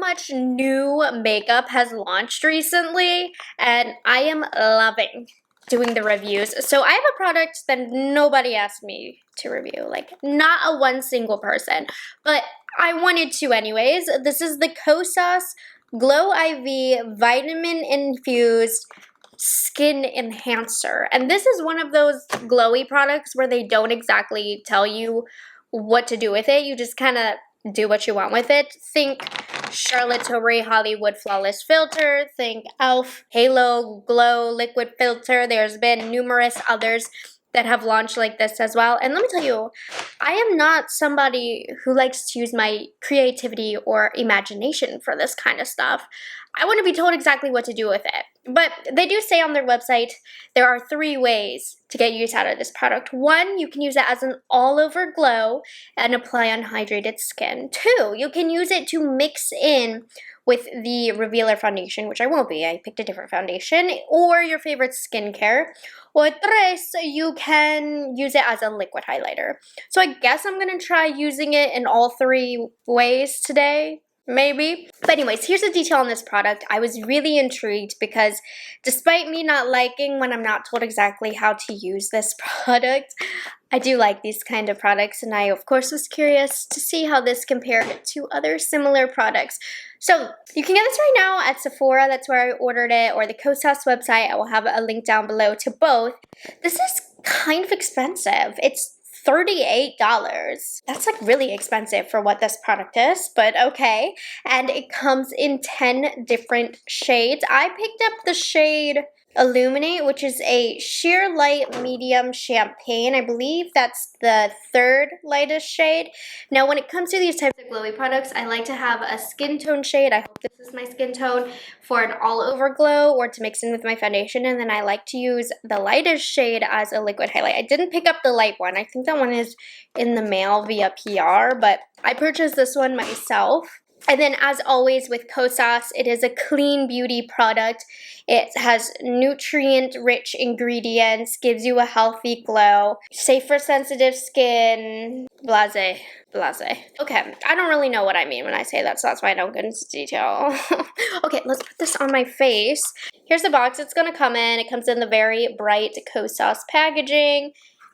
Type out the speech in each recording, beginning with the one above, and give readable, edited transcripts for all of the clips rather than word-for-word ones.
much new makeup has launched recently, and I am loving doing the reviews. So I have a product that nobody asked me to review, like not a one single person, but I wanted to anyways. This is the Kosas Glow IV Vitamin Infused Skin Enhancer. And this is one of those glowy products where they don't exactly tell you what to do with it. You just kind of do what you want with it. Think Charlotte Tilbury Hollywood Flawless Filter. Think e.l.f. Halo Glow Liquid Filter. There's been numerous others that have launched like this as well. And let me tell you, I am not somebody who likes to use my creativity or imagination for this kind of stuff. I want to be told exactly what to do with it. But they do say on their website there are 3 ways to get use out of this product. 1, you can use it as an all-over glow and apply on hydrated skin. 2, you can use it to mix in with the Revealer foundation, which I won't be. I picked a different foundation, or your favorite skincare. Or 3, you can use it as a liquid highlighter. So I guess I'm going to try using it in all 3 ways today. Maybe. But anyways, here's a detail on this product. I was really intrigued because despite me not liking when I'm not told exactly how to use this product, I do like these kind of products, and I of course was curious to see how this compared to other similar products. So you can get this right now at Sephora, that's where I ordered it, or the Kosas website. I will have a link down below to both. This is kind of expensive. It's $38. That's like really expensive for what this product is, but okay. And it comes in 10 different shades. I picked up the shade Illuminate, which is a sheer light medium champagne. I believe that's the 3rd lightest shade. Now, when it comes to these types of glowy products, I like to have a skin tone shade. I hope this is my skin tone for an all-over glow or to mix in with my foundation. And then I like to use the lightest shade as a liquid highlight. I didn't pick up the light one. I think that one is in the mail via PR, but I purchased this one myself. And then, as always with Kosas, it is a clean beauty product. It has nutrient-rich ingredients, gives you a healthy glow, safe for sensitive skin, blase. Okay, I don't really know what I mean when I say that, so that's why I don't get into detail. Okay, let's put this on my face. Here's the box it's going to come in. It comes in the very bright Kosas packaging.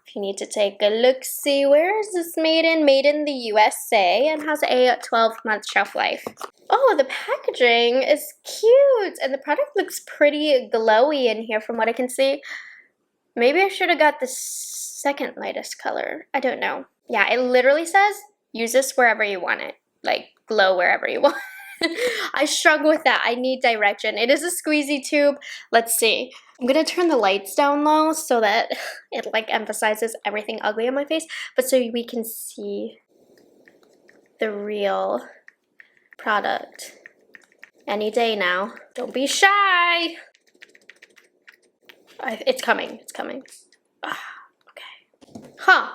If you need to take a look, see where is this made in? Made in the USA and has a 12-month shelf life. Oh, the packaging is cute and the product looks pretty glowy in here from what I can see. Maybe I should have got the 2nd lightest color. I don't know. Yeah, it literally says use this wherever you want it. Like glow wherever you want. I struggle with that. I need direction. It is a squeezy tube. Let's see. I'm going to turn the lights down low so that it like emphasizes everything ugly on my face, but so we can see the real product any day now. Don't be shy. It's coming. It's coming. Okay. Huh.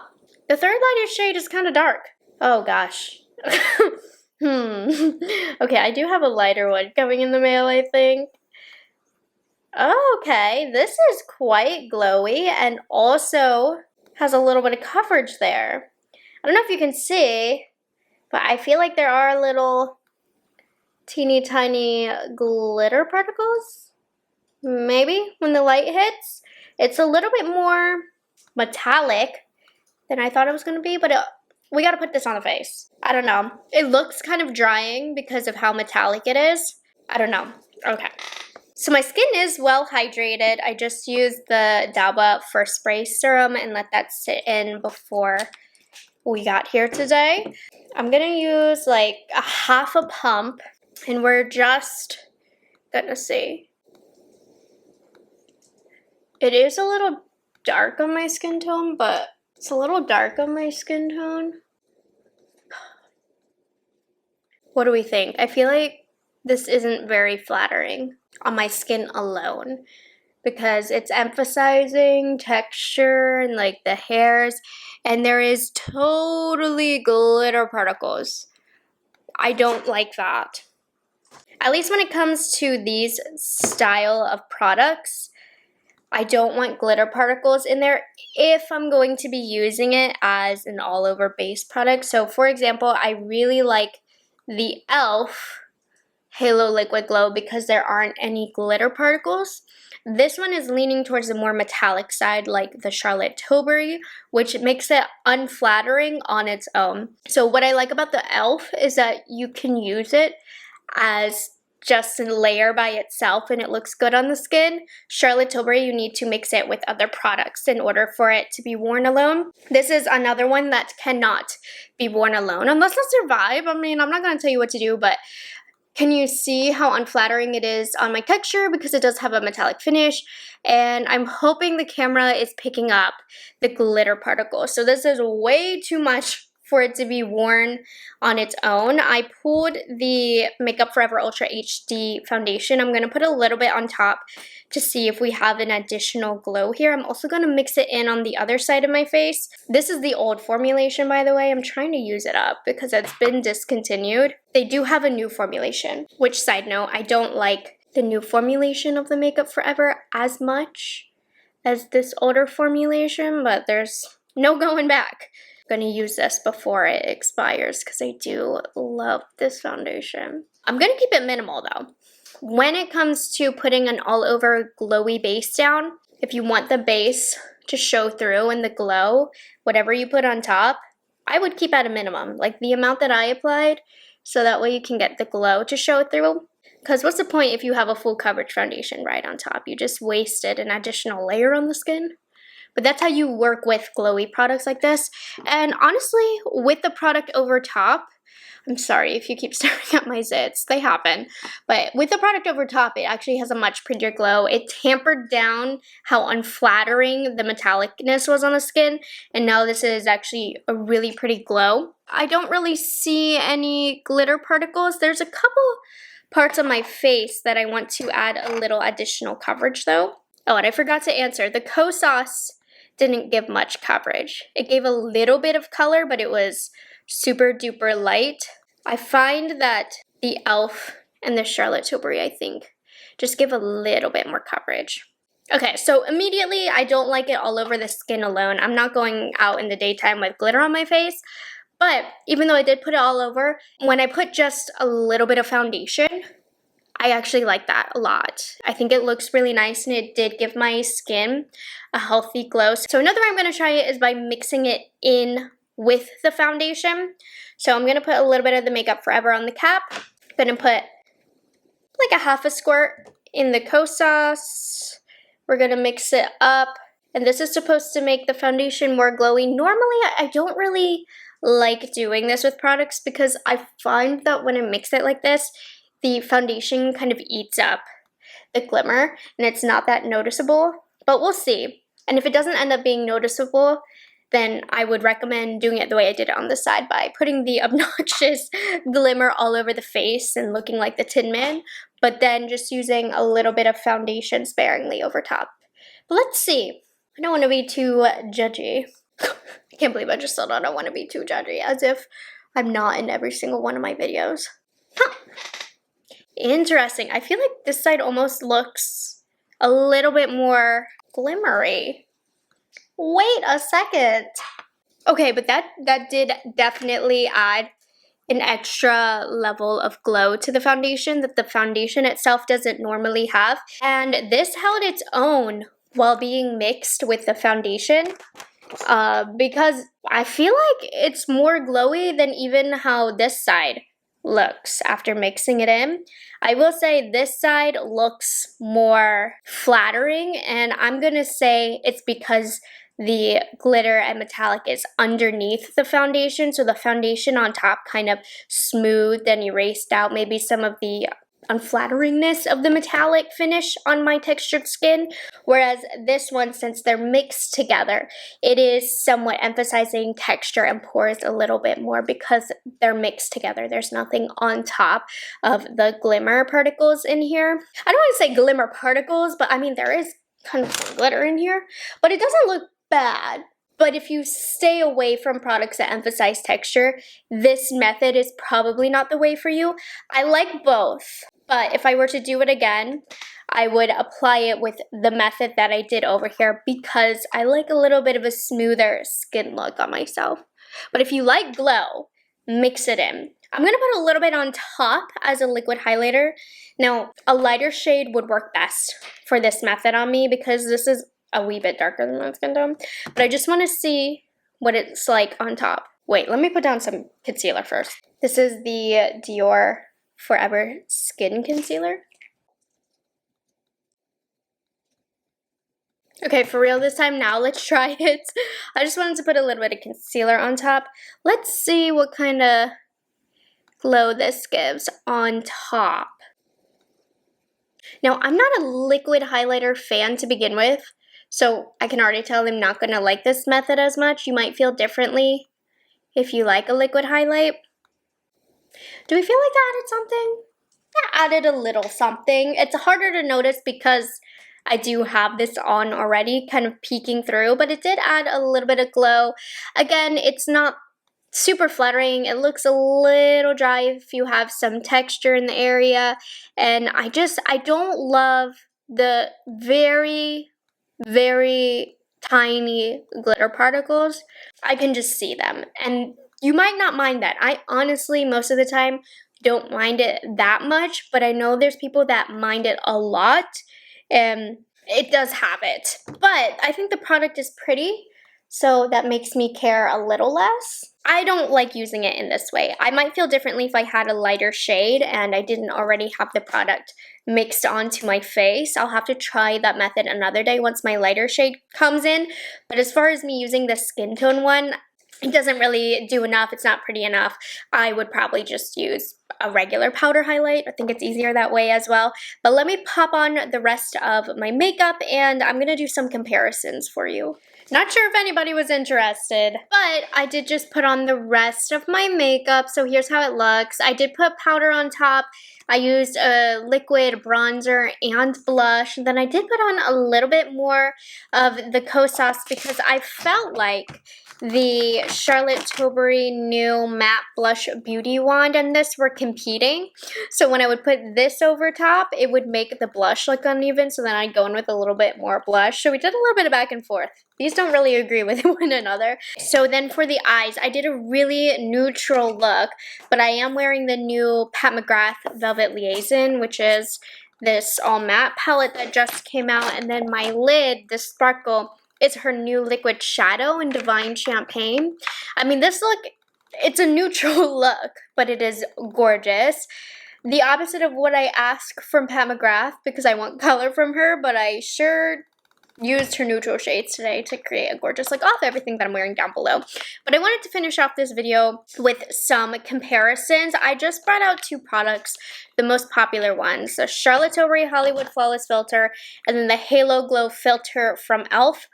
The 3rd lightest shade is kind of dark. Oh gosh. Okay, I do have a lighter one coming in the mail, I think. Okay, this is quite glowy and also has a little bit of coverage there. I don't know if you can see, but I feel like there are little teeny tiny glitter particles. Maybe when the light hits. It's a little bit more metallic than I thought it was going to be, but we got to put this on the face. I don't know. It looks kind of drying because of how metallic it is. I don't know. Okay. So my skin is well hydrated. I just used the Dalba First Spray Serum and let that sit in before we got here today. I'm going to use like a half a pump and we're just going to see. It is a little dark on my skin tone, but it's a little dark on my skin tone. What do we think? I feel like this isn't very flattering on my skin alone because it's emphasizing texture and like the hairs, and there is totally glitter particles. I don't like that. At least when it comes to these style of products, I don't want glitter particles in there if I'm going to be using it as an all-over base product. So for example, I really like the e.l.f. Halo Liquid Glow because there aren't any glitter particles. This one is leaning towards the more metallic side, like the Charlotte Tilbury, which makes it unflattering on its own. So what I like about the e.l.f. is that you can use it as just a layer by itself and it looks good on the skin. Charlotte Tilbury, you need to mix it with other products in order for it to be worn alone. This is another one that cannot be worn alone unless it's your vibe. I mean, I'm not going to tell you what to do, but can you see how unflattering it is on my texture because it does have a metallic finish, and I'm hoping the camera is picking up the glitter particles. So this is way too much for it to be worn on its own. I pulled the Makeup Forever Ultra HD foundation. I'm going to put a little bit on top to see if we have an additional glow here. I'm also going to mix it in on the other side of my face. This is the old formulation, by the way. I'm trying to use it up because it's been discontinued. They do have a new formulation, which, side note, I don't like the new formulation of the Makeup Forever as much as this older formulation, but there's no going back. Going to use this before it expires because I do love this foundation. I'm going to keep it minimal though. When it comes to putting an all over glowy base down, if you want the base to show through and the glow, whatever you put on top, I would keep at a minimum, like the amount that I applied, so that way you can get the glow to show through. Because what's the point if you have a full coverage foundation right on top? You just wasted an additional layer on the skin. But that's how you work with glowy products like this. And honestly, with the product over top, I'm sorry if you keep staring at my zits, they happen. But with the product over top, it actually has a much prettier glow. It tampered down how unflattering the metallicness was on the skin. And now this is actually a really pretty glow. I don't really see any glitter particles. There's a couple parts of my face that I want to add a little additional coverage though. Oh, and I forgot to answer. The Kosas didn't give much coverage. It gave a little bit of color, but it was super duper light. I find that the e.l.f. and the Charlotte Tilbury, I think, just give a little bit more coverage. Okay, so immediately, I don't like it all over the skin alone. I'm not going out in the daytime with glitter on my face, but even though I did put it all over, when I put just a little bit of foundation, I actually like that a lot. I think it looks really nice and it did give my skin a healthy glow. So another way I'm going to try it is by mixing it in with the foundation. So I'm going to put a little bit of the Makeup Forever on the cap. I'm going to put like a half a squirt in the Kosas. We're going to mix it up. And this is supposed to make the foundation more glowy. Normally, I don't really like doing this with products because I find that when I mix it like this, the foundation kind of eats up the glimmer and it's not that noticeable, but we'll see. And if it doesn't end up being noticeable, then I would recommend doing it the way I did it on the side by putting the obnoxious glimmer all over the face and looking like the Tin Man, but then just using a little bit of foundation sparingly over top. But let's see. I don't want to be too judgy. I can't believe I just said I don't want to be too judgy, as if I'm not in every single one of my videos. Huh. Interesting. I feel like this side almost looks a little bit more glimmery. Wait a second. Okay, but that did definitely add an extra level of glow to the foundation that the foundation itself doesn't normally have. And this held its own while being mixed with the foundation because I feel like it's more glowy than even how this side looks after mixing it in. I will say this side looks more flattering, and I'm gonna say it's because the glitter and metallic is underneath the foundation, so the foundation on top kind of smoothed and erased out maybe some of the unflatteringness of the metallic finish on my textured skin, whereas this one, since they're mixed together, it is somewhat emphasizing texture and pores a little bit more because they're mixed together. There's nothing on top of the glimmer particles in here. I don't want to say glimmer particles, but I mean there is kind of some glitter in here, but it doesn't look bad. But if you stay away from products that emphasize texture, this method is probably not the way for you. I like both, but if I were to do it again, I would apply it with the method that I did over here because I like a little bit of a smoother skin look on myself. But if you like glow, mix it in. I'm going to put a little bit on top as a liquid highlighter. Now, a lighter shade would work best for this method on me because this is a wee bit darker than my skin tone. But I just want to see what it's like on top. Wait, let me put down some concealer first. This is the Dior Forever Skin Concealer. Okay, for real this time. Now let's try it. I just wanted to put a little bit of concealer on top. Let's see what kind of glow this gives on top. Now, I'm not a liquid highlighter fan to begin with, so I can already tell I'm not going to like this method as much. You might feel differently if you like a liquid highlight. Do we feel like I added something? Yeah, added a little something. It's harder to notice because I do have this on already, kind of peeking through, but it did add a little bit of glow. Again, it's not super flattering. It looks a little dry if you have some texture in the area, and I don't love the very, very tiny glitter particles. I can just see them, and you might not mind that. I honestly, most of the time, don't mind it that much, but I know there's people that mind it a lot, and it does have it. But I think the product is pretty, so that makes me care a little less. I don't like using it in this way. I might feel differently if I had a lighter shade and I didn't already have the product mixed onto my face. I'll have to try that method another day once my lighter shade comes in. But as far as me using the skin tone one, it doesn't really do enough. It's not pretty enough. I would probably just use a regular powder highlight. I think it's easier that way as well. But let me pop on the rest of my makeup and I'm going to do some comparisons for you. Not sure if anybody was interested, but I did just put on the rest of my makeup. So here's how it looks. I did put powder on top. I used a liquid bronzer and blush. And then I did put on a little bit more of the Kosas because I felt like the Charlotte Tilbury new matte blush beauty wand and this were competing. So when I would put this over top, it would make the blush look uneven. So then I'd go in with a little bit more blush. So we did a little bit of back and forth. These don't really agree with one another. So then for the eyes, I did a really neutral look, but I am wearing the new Pat McGrath Velvet Liaison, which is this all matte palette that just came out. And then my lid, this sparkle, is her new liquid shadow in Divine Champagne. I mean, this look, it's a neutral look, but it is gorgeous. The opposite of what I ask from Pat McGrath because I want color from her, but I sure used her neutral shades today to create a gorgeous look off everything that I'm wearing down below. But I wanted to finish off this video with some comparisons. I just brought out two products, the most popular ones, the Charlotte Tilbury Hollywood Flawless Filter and then the Halo Glow Filter from e.l.f.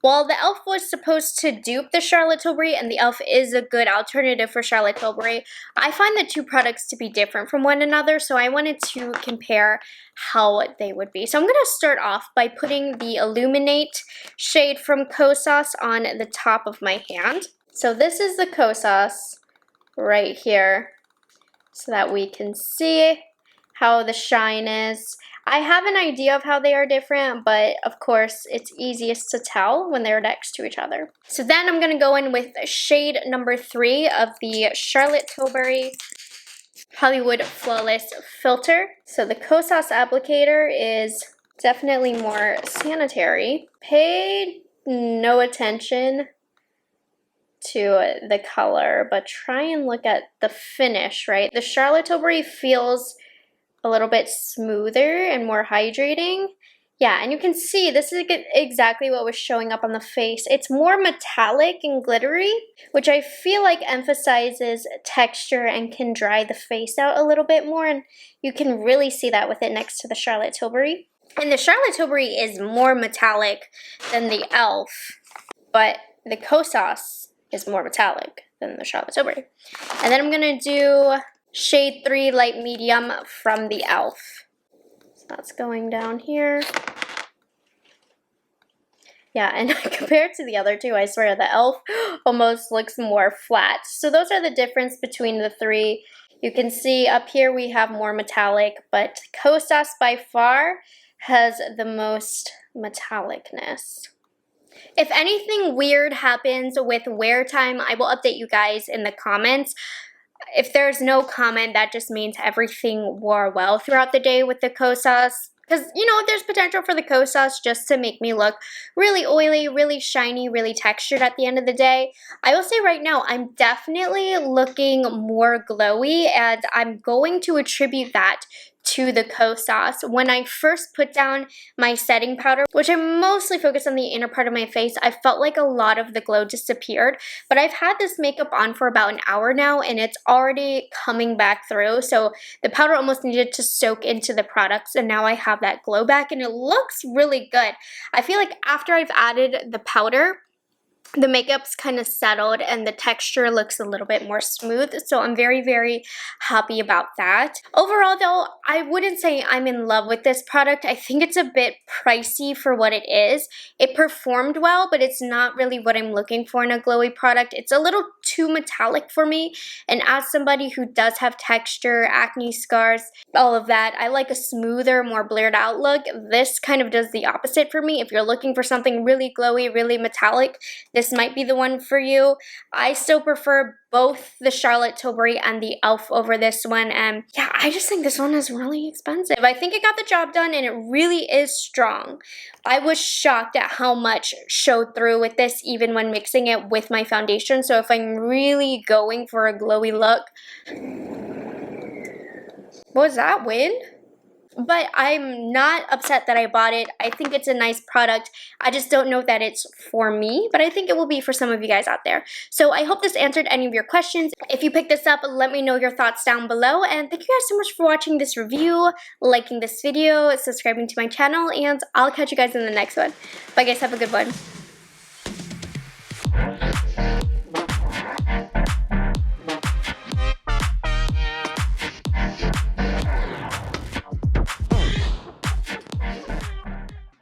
While the e.l.f. was supposed to dupe the Charlotte Tilbury and the e.l.f. is a good alternative for Charlotte Tilbury, I find the two products to be different from one another, so I wanted to compare how they would be. So I'm going to start off by putting the Illuminate shade from Kosas on the top of my hand. So this is the Kosas right here so that we can see how the shine is. I have an idea of how they are different, but of course it's easiest to tell when they're next to each other. So then I'm going to go in with shade number 3 of the Charlotte Tilbury Hollywood Flawless Filter. So the Kosas applicator is definitely more sanitary. Pay no attention to the color, but try and look at the finish, right? The Charlotte Tilbury feels a little bit smoother and more hydrating. Yeah, and you can see this is exactly what was showing up on the face. It's more metallic and glittery, which I feel like emphasizes texture and can dry the face out a little bit more, and you can really see that with it next to the Charlotte Tilbury. And the Charlotte Tilbury is more metallic than the e.l.f., but the Kosas is more metallic than the Charlotte Tilbury. And then I'm going to do shade 3 light medium from the e.l.f. So that's going down here. Yeah, and compared to the other two, I swear the e.l.f. almost looks more flat. So those are the difference between the three. You can see up here we have more metallic, but Kosas by far has the most metallicness. If anything weird happens with wear time, I will update you guys in the comments. if there's no comment, that just means everything wore well throughout the day with the Kosas. Because, you know, there's potential for the Kosas just to make me look really oily, really shiny, really textured at the end of the day. I will say right now, I'm definitely looking more glowy, and I'm going to attribute that to the Kosas. When I first put down my setting powder, which I mostly focus on the inner part of my face, I felt like a lot of the glow disappeared. But I've had this makeup on for about an hour now, and it's already coming back through. So the powder almost needed to soak into the products, and now I have that glow back, and it looks really good. I feel like after I've added the powder, the makeup's kind of settled and the texture looks a little bit more smooth, so I'm very, very happy about that. Overall though, I wouldn't say I'm in love with this product. I think it's a bit pricey for what it is. It performed well, but it's not really what I'm looking for in a glowy product. It's a little too metallic for me, and as somebody who does have texture, acne scars, all of that, I like a smoother, more blurred out look. This kind of does the opposite for me. If you're looking for something really glowy, really metallic, this might be the one for you. I still prefer both the Charlotte Tilbury and the e.l.f. over this one, and yeah, I just think this one is really expensive. I think it got the job done, and it really is strong. I was shocked at how much showed through with this, even when mixing it with my foundation. So if I'm really going for a glowy look, what was that, wind? But I'm not upset that I bought it. I think it's a nice product. I just don't know that it's for me, but I think it will be for some of you guys out there. So I hope this answered any of your questions. If you picked this up, let me know your thoughts down below. And thank you guys so much for watching this review, liking this video, subscribing to my channel, and I'll catch you guys in the next one. Bye guys, have a good one.